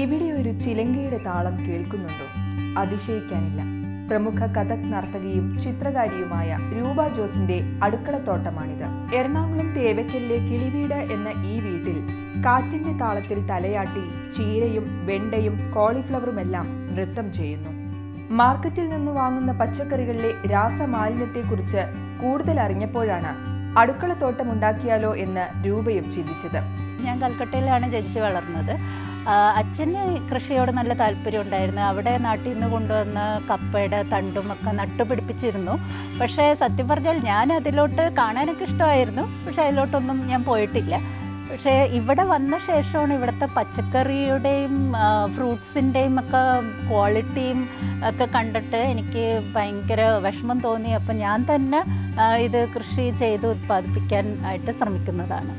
ഇവിടെ ഒരു ചിലങ്കയുടെ താളം കേൾക്കുന്നുണ്ടോ? അതിശയിക്കാനില്ല. പ്രമുഖ കഥക് നർത്തകിയും ചിത്രകാരിയുമായ രൂപ ജോസിന്റെ അടുക്കളത്തോട്ടമാണിത്. എറണാകുളം തേവയ്ക്കലിലെ കിളിവീട് എന്ന ഈ വീട്ടിൽ കാറ്റിന്റെ താളത്തിൽ തലയാട്ടി ചീരയും വെണ്ടയും കോളിഫ്ലവറുമെല്ലാം നൃത്തം ചെയ്യുന്നു. മാർക്കറ്റിൽ നിന്ന് വാങ്ങുന്ന പച്ചക്കറികളിലെ രാസമാലിന്യത്തെക്കുറിച്ച് കൂടുതൽ അറിഞ്ഞപ്പോഴാണ് അടുക്കളത്തോട്ടം ഉണ്ടാക്കിയാലോ എന്ന് രൂപയും ചിന്തിച്ചത്. ഞാൻ കൽക്കട്ടയിലാണ് ജനിച്ചു വളർന്നത്. അച്ഛന് കൃഷിയോട് നല്ല താല്പര്യം ഉണ്ടായിരുന്നു. അവിടെ നാട്ടിൽ നിന്ന് കൊണ്ടുവന്ന് കപ്പയുടെ തണ്ടും ഒക്കെ നട്ടുപിടിപ്പിച്ചിരുന്നു. പക്ഷേ സത്യം പറഞ്ഞാൽ ഞാൻ അതിലോട്ട് കാണാനൊക്കെ ഇഷ്ടമായിരുന്നു, പക്ഷേ അതിലോട്ടൊന്നും ഞാൻ പോയിട്ടില്ല. പക്ഷേ ഇവിടെ വന്ന ശേഷമാണ് ഇവിടുത്തെ പച്ചക്കറിയുടെയും ഫ്രൂട്ട്സിൻ്റെയും ഒക്കെ ക്വാളിറ്റിയും ഒക്കെ കണ്ടിട്ട് എനിക്ക് ഭയങ്കര വിഷമം തോന്നി. അപ്പം ഞാൻ തന്നെ ഇത് കൃഷി ചെയ്ത് ഉത്പാദിപ്പിക്കാൻ ആയിട്ട് ശ്രമിക്കുന്നതാണ്.